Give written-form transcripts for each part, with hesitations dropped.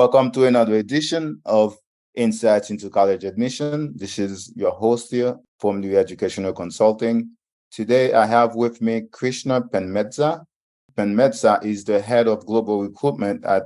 Welcome to another edition of Insights into College Admission. This is your host here from the Educational Consulting. Today, I have with me Krishna Penmedza. Penmedza is the head of global recruitment at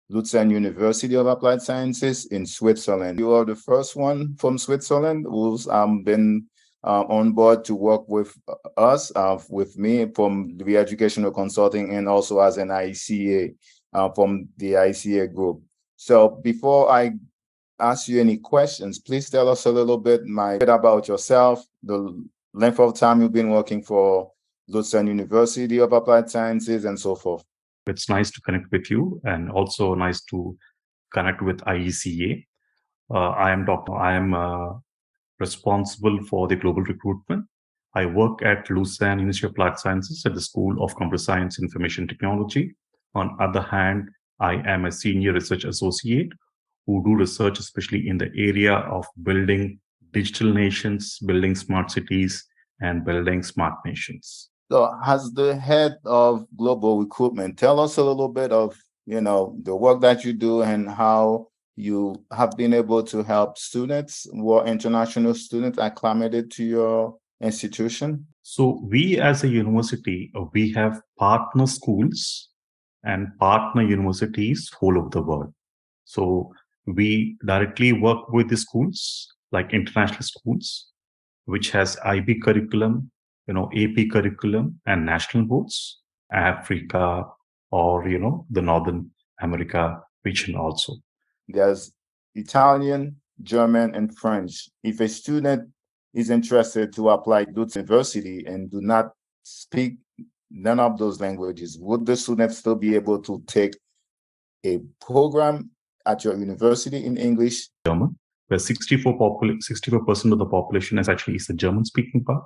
Lucerne University of Applied Sciences in Switzerland. You are the first one from Switzerland who's been on board to work with us, with me from the Educational Consulting and also as an ICA from the ICA group. So before I ask you any questions, please tell us a little bit about yourself, the length of time you've been working for Lucerne University of Applied Sciences and so forth. It's nice to connect with you and also nice to connect with IECA. I am responsible for the global recruitment. I work at Lucerne University of Applied Sciences at the School of Computer Science and Information Technology. On the other hand, I am a senior research associate who do research, especially in the area of building digital nations, building smart cities, and building smart nations. So as the head of global recruitment, tell us a little bit of, the work that you do and how you have been able to help students who are international students acclimated to your institution. So we as a university, we have partner schools and partner universities all over the world. So we directly work with the schools like international schools, which has IB curriculum, AP curriculum and national boards, Africa or, the Northern America region also. There's Italian, German, and French. If a student is interested to apply to university and do not speak none of those languages, would the student still be able to take a program at your university in English? German, where 64% of the population is the German speaking part.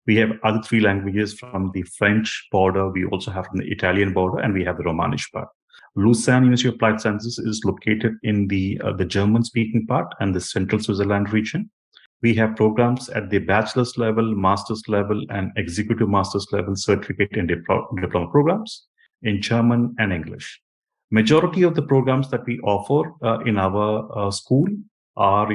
We have other three languages from the French border. We also have from the Italian border, and we have the Romanish part. Lucerne University of Applied Sciences is located in the German-speaking part and the central Switzerland region. We have programs at the bachelor's level, master's level, and executive master's level certificate and diploma programs in German and English. Majority of the programs that we offer in our school are,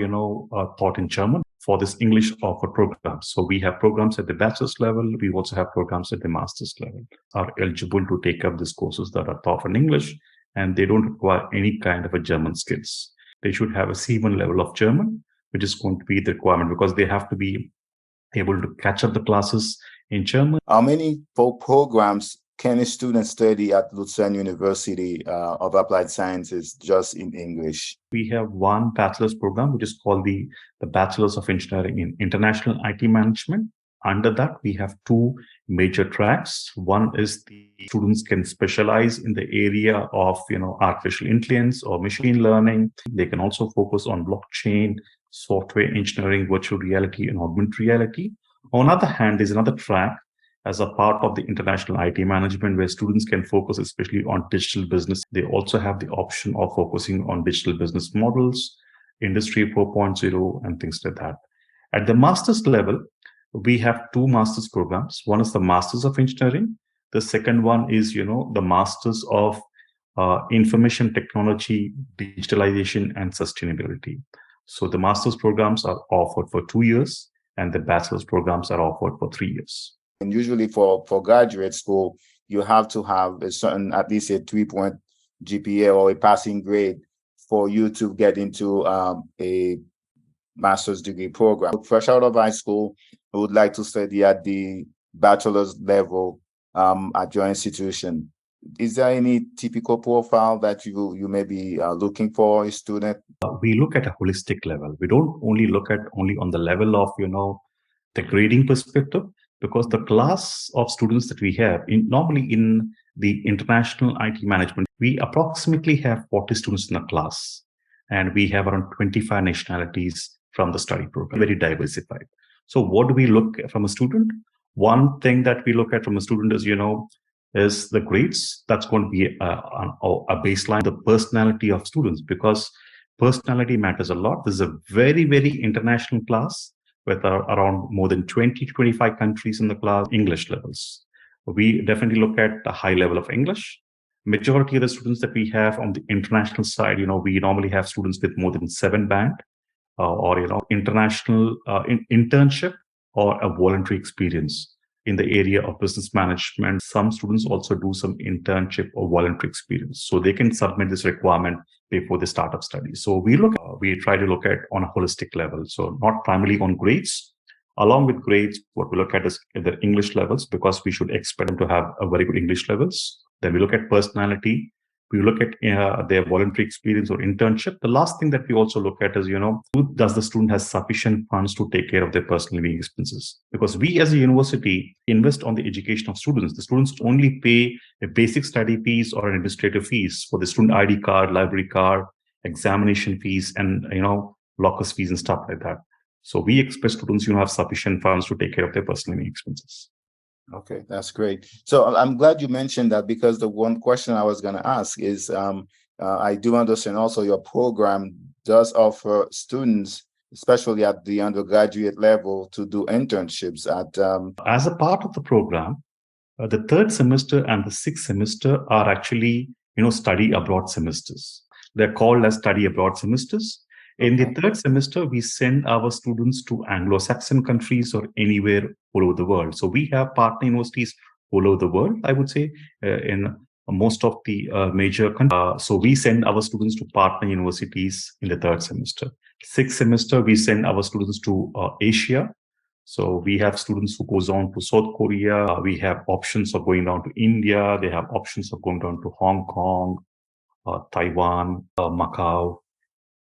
taught in German for this English offered program. So we have programs at the bachelor's level. We also have programs at the master's level are eligible to take up these courses that are taught in English, and they don't require any kind of a German skills. They should have a C1 level of German, which is going to be the requirement because they have to be able to catch up the classes in German. How many programs can a student study at Lucerne University of Applied Sciences just in English? We have one bachelor's program, which is called the Bachelor's of Engineering in International IT Management. Under that, we have two major tracks. One is the students can specialize in the area of, artificial intelligence or machine learning. They can also focus on blockchain, software engineering, virtual reality, and augmented reality. On the other hand, there's another track as a part of the international IT management where students can focus especially on digital business. They also have the option of focusing on digital business models, Industry 4.0, and things like that. At the master's level, we have two master's programs. One is the Masters of Engineering. The second one is, the Masters of Information Technology, Digitalization, and Sustainability. So the master's programs are offered for 2 years, and the bachelor's programs are offered for 3 years. And usually for graduate school, you have to have a certain, at least a 3-point GPA or a passing grade for you to get into a master's degree program. Fresh out of high school, I would like to study at the bachelor's level at your institution. Is there any typical profile that you may be looking for a student? We look at a holistic level. We don't only look at only on the level of, the grading perspective, because the class of students that we have, normally in the international IT management, we approximately have 40 students in a class, and we have around 25 nationalities from the study program, very diversified. So what do we look at from a student? One thing that we look at from a student is, is the grades. That's going to be a baseline, the personality of students, because personality matters a lot. This is a very, very international class with around more than 20 to 25 countries in the class. English levels. We definitely look at a high level of English. Majority of the students that we have on the international side, we normally have students with more than 7 band or international internship or a voluntary experience in the area of business management. Some students also do some internship or voluntary experience, so they can submit this requirement before they start up studies. So we try to look at on a holistic level, so not primarily on grades. Along with grades, what we look at is the English levels, because we should expect them to have a very good English levels. Then we look at personality. We look at their voluntary experience or internship. The last thing that we also look at is, does the student has sufficient funds to take care of their personal living expenses? Because we as a university invest on the education of students. The students only pay a basic study fees or an administrative fees for the student ID card, library card, examination fees, and, lockers fees and stuff like that. So we expect students, have sufficient funds to take care of their personal living expenses. Okay, that's great. So I'm glad you mentioned that, because the one question I was going to ask is, I do understand also your program does offer students, especially at the undergraduate level, to do internships at. As a part of the program, the third semester and the sixth semester are actually, study abroad semesters. They're called as study abroad semesters. In the third semester, we send our students to Anglo-Saxon countries or anywhere all over the world. So we have partner universities all over the world, I would say, in most of the major countries. So we send our students to partner universities in the third semester. Sixth semester, we send our students to Asia. So we have students who goes on to South Korea. We have options of going down to India. They have options of going down to Hong Kong, Taiwan, Macau,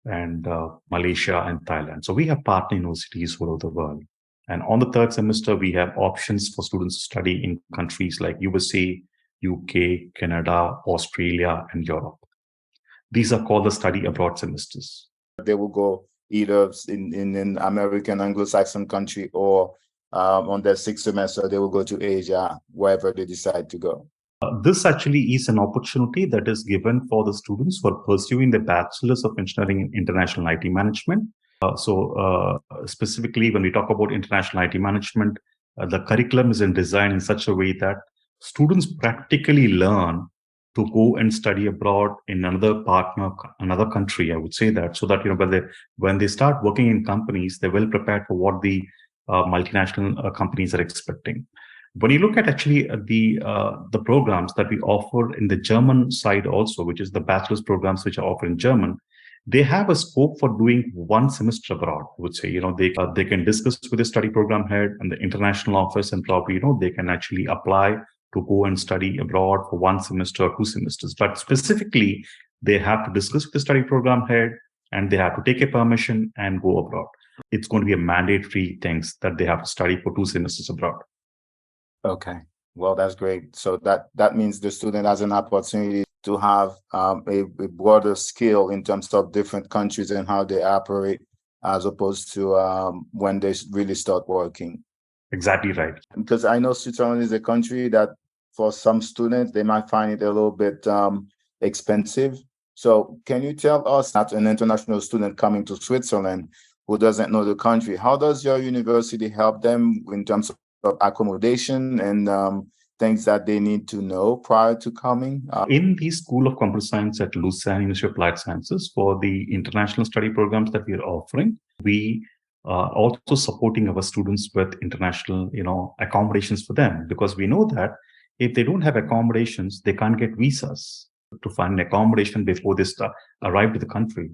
and Malaysia and Thailand. So we have partner universities all over the world. And on the third semester, we have options for students to study in countries like USA, UK, Canada, Australia, and Europe. These are called the study abroad semesters. They will go either in American Anglo-Saxon country, or on their sixth semester, they will go to Asia, wherever they decide to go. This actually is an opportunity that is given for the students who are pursuing the Bachelor's of Engineering in International IT Management. Specifically, when we talk about international IT management, the curriculum is designed in such a way that students practically learn to go and study abroad in another country, I would say that, so that, when they start working in companies, they're well prepared for what the multinational companies are expecting. When you look at actually the programs that we offer in the German side also, which is the bachelor's programs which are offered in German, they have a scope for doing 1 semester abroad. I would say, they can discuss with the study program head and the international office, and probably, they can actually apply to go and study abroad for 1 semester or 2 semesters. But specifically, they have to discuss with the study program head, and they have to take a permission and go abroad. It's going to be a mandatory thing that they have to study for 2 semesters abroad. Okay, well, that's great. So that means the student has an opportunity to have a broader skill in terms of different countries and how they operate, as opposed to when they really start working. Exactly right. Because I know Switzerland is a country that, for some students, they might find it a little bit expensive. So can you tell us, as an international student coming to Switzerland who doesn't know the country, how does your university help them in terms of accommodation and things that they need to know prior to coming? In the School of Computer Science at Lucerne University of Applied Sciences, for the international study programs that we are offering, we are also supporting our students with international, accommodations for them, because we know that if they don't have accommodations, they can't get visas to find an accommodation before they arrive to the country.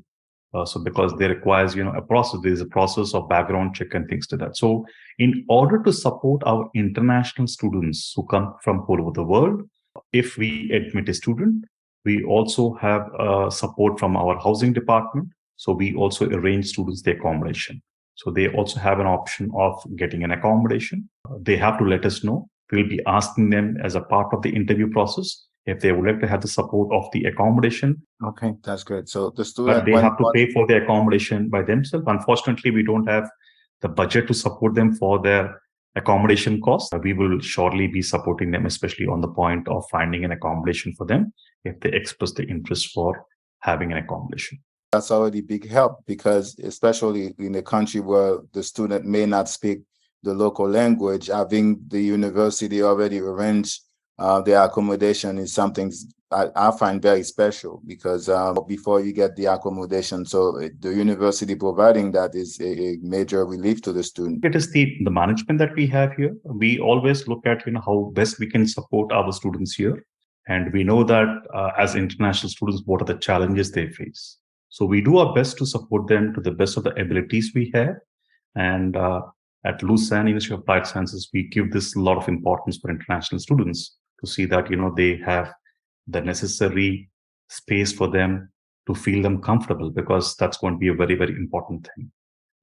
So because there requires, a process, there's a process of background check and things to that. So in order to support our international students who come from all over the world, if we admit a student, we also have support from our housing department. So we also arrange students the accommodation. So they also have an option of getting an accommodation. They have to let us know. We'll be asking them as a part of the interview process if they would like to have the support of the accommodation. Okay, that's great. So the student, but they have to pay for the accommodation by themselves. Unfortunately, we don't have the budget to support them for their accommodation costs. We will surely be supporting them, especially on the point of finding an accommodation for them if they express the interest for having an accommodation. That's already big help, because especially in a country where the student may not speak the local language, having the university already arrange the accommodation is something I find very special because before you get the accommodation, so the university providing that is a major relief to the student. It is the management that we have here. We always look at how best we can support our students here, and we know that as international students, what are the challenges they face. So we do our best to support them to the best of the abilities we have. And at Lucerne University of Applied Sciences, we give this a lot of importance for international students to see that they have the necessary space for them to feel them comfortable, because that's going to be a very, very important thing.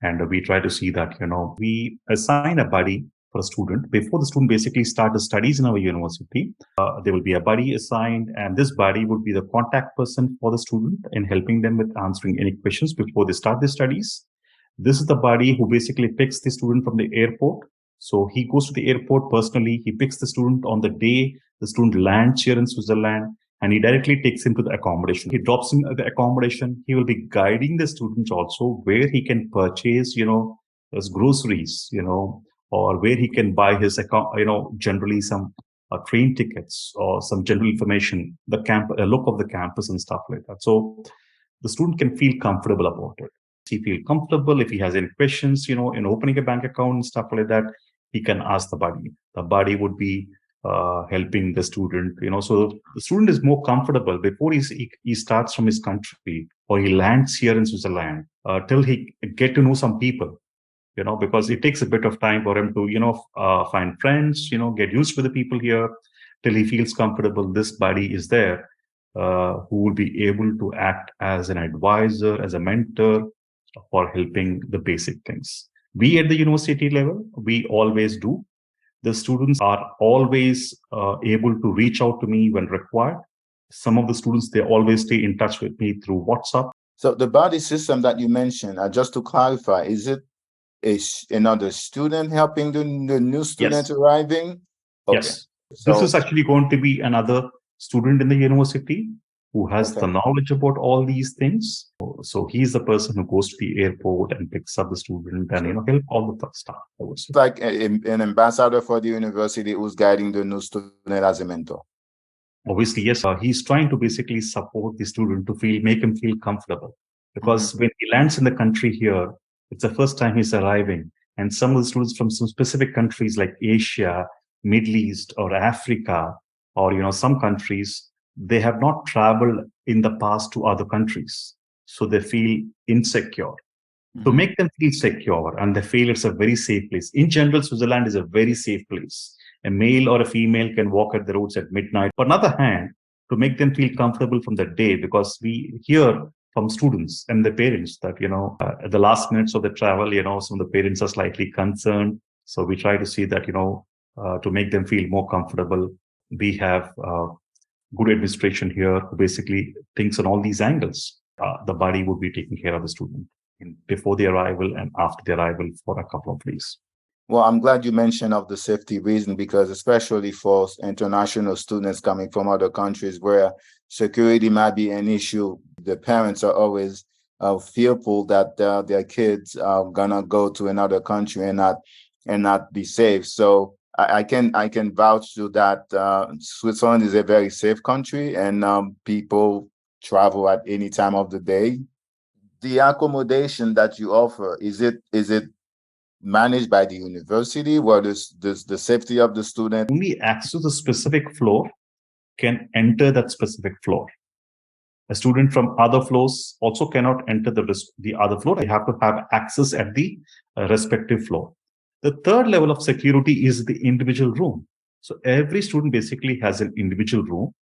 And we try to see that we assign a buddy for a student before the student basically start the studies in our university. There will be a buddy assigned, and this buddy would be the contact person for the student in helping them with answering any questions before they start their studies. This is the buddy who basically picks the student from the airport. So he goes to the airport personally. He picks the student on the day the student lands here in Switzerland, and he directly takes him to the accommodation. He drops him at the accommodation. He will be guiding the students also where he can purchase, his groceries, or where he can buy his, generally some train tickets or some general information, the look of the campus and stuff like that. So the student can feel comfortable about it. He feel comfortable if he has any questions, in opening a bank account and stuff like that, he can ask the buddy. The buddy would be helping the student, so the student is more comfortable before he starts from his country or he lands here in Switzerland till he get to know some people, because it takes a bit of time for him to, find friends, get used to the people here till he feels comfortable. This buddy is there who will be able to act as an advisor, as a mentor for helping the basic things. We at the university level, we always do. The students are always able to reach out to me when required. Some of the students, they always stay in touch with me through WhatsApp. So the buddy system that you mentioned, just to clarify, is it another student helping the new student Yes. arriving? Okay. Yes. This is actually going to be another student in the university who has the knowledge about all these things. So he's the person who goes to the airport and picks up the student and help all the stuff. It's like an ambassador for the university who's guiding the new student as a mentor. Obviously, yes. He's trying to basically support the student to make him feel comfortable. Because when he lands in the country here, it's the first time he's arriving. And some of the students from some specific countries like Asia, Middle East, or Africa, or some countries, they have not traveled in the past to other countries. So they feel insecure. To make them feel secure and they feel it's a very safe place. In general, Switzerland is a very safe place. A male or a female can walk at the roads at midnight. On the other hand, to make them feel comfortable from the day, because we hear from students and their parents that, at the last minutes of the travel, some of the parents are slightly concerned. So we try to see that, to make them feel more comfortable. We have good administration here who basically thinks on all these angles. The buddy would be taking care of the student before the arrival and after the arrival for a couple of days. Well, I'm glad you mentioned of the safety reason, because especially for international students coming from other countries where security might be an issue, the parents are always fearful that their kids are gonna go to another country and not be safe. So I can vouch to that. Switzerland is a very safe country, and people travel at any time of the day. The accommodation that you offer, is it managed by the university? What is the safety of the student? Only access the specific floor can enter that specific floor. A student from other floors also cannot enter the other floor. They have to have access at the respective floor. The third level of security is the individual room. So every student basically has an individual room,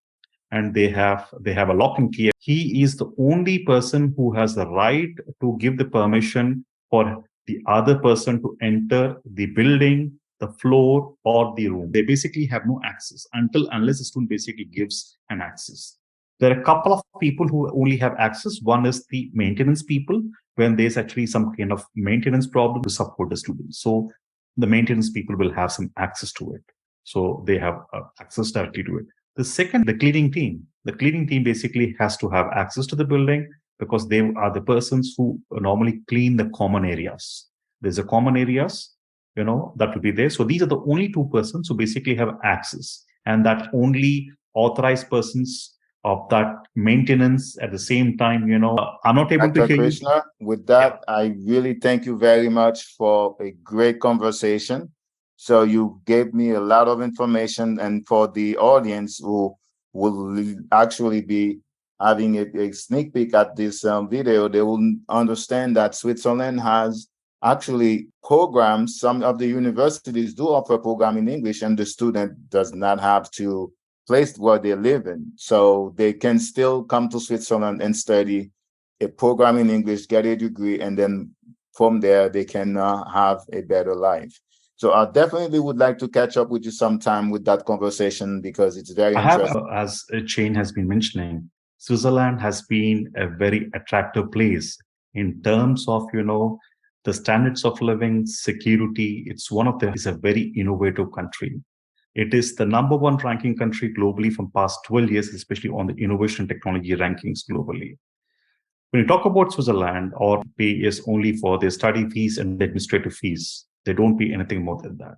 and they have a lock and key. He is the only person who has the right to give the permission for the other person to enter the building, the floor, or the room. They basically have no access unless the student basically gives an access. There are a couple of people who only have access. One is the maintenance people, when there's actually some kind of maintenance problem to support the students. So the maintenance people will have some access to it. So they have access directly to it. The second, the cleaning team. The cleaning team basically has to have access to the building, because they are the persons who normally clean the common areas. There's a common areas, that will be there. So these are the only two persons who basically have access. and that only authorized persons of that maintenance at the same time, I'm not able to Dr. hear you. Krishna, with Yeah. that, I really thank you very much for a great conversation. So you gave me a lot of information, and for the audience who will actually be having a sneak peek at this video, they will understand that Switzerland has actually programs. Some of the universities do offer program in English, and the student does not have to place where they live in. So they can still come to Switzerland and study a program in English, get a degree, and then from there they can have a better life. So I definitely would like to catch up with you sometime with that conversation because it's very I have, interesting. as Chain has been mentioning, Switzerland has been a very attractive place in terms of, the standards of living, security. It's is a very innovative country. It is the number one ranking country globally from past 12 years, especially on the innovation technology rankings globally. When you talk about Switzerland, or pay is only for their study fees and administrative fees. They don't pay anything more than that.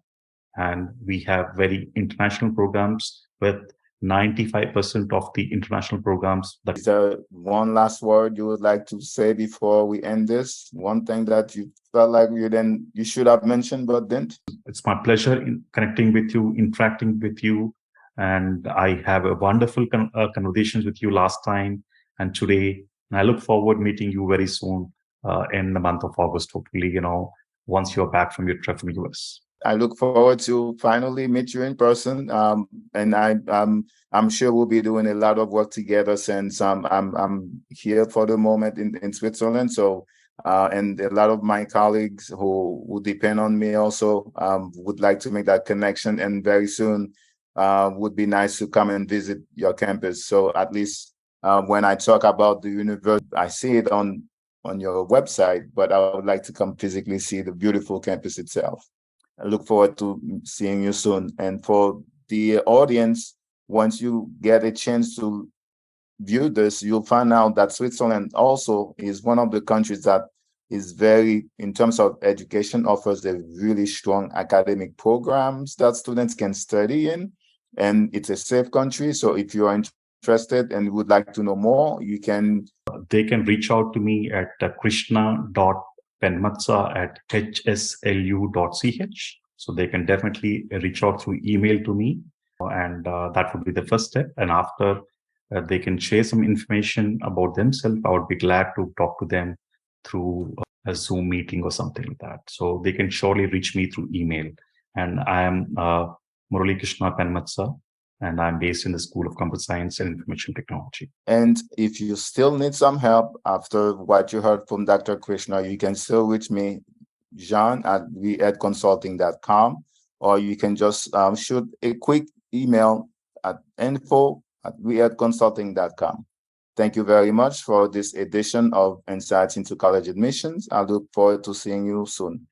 And we have very international programs with 95% of the international programs. Is there one last word you would like to say before we end this? One thing that you felt like you should have mentioned but didn't? It's my pleasure in connecting with you, interacting with you, and I have a wonderful conversations with you last time and today. And I look forward meeting you very soon in the month of August. Hopefully, once you're back from your trip from US. I look forward to finally meet you in person. And I'm sure we'll be doing a lot of work together since I'm here for the moment in Switzerland. So and a lot of my colleagues who depend on me also would like to make that connection. And very soon would be nice to come and visit your campus. So at least when I talk about the university, I see it on your website, but I would like to come physically see the beautiful campus itself. I look forward to seeing you soon. And for the audience, once you get a chance to view this, you'll find out that Switzerland also is one of the countries that is very, in terms of education, offers a really strong academic programs that students can study in. And it's a safe country. So if you are interested and would like to know more, you can. They can reach out to me at krishna.penmatsa@hslu.ch. So they can definitely reach out through email to me. And that would be the first step. And after they can share some information about themselves, I would be glad to talk to them through a Zoom meeting or something like that. So they can surely reach me through email. And I am Murali Krishna Penmatsa, and I'm based in the School of Computer Science and Information Technology. And if you still need some help after what you heard from Dr. Krishna, you can still reach me, Jean, at weedconsulting.com, or you can just shoot a quick email at info@weedconsulting.com. Thank you very much for this edition of Insights into College Admissions. I look forward to seeing you soon.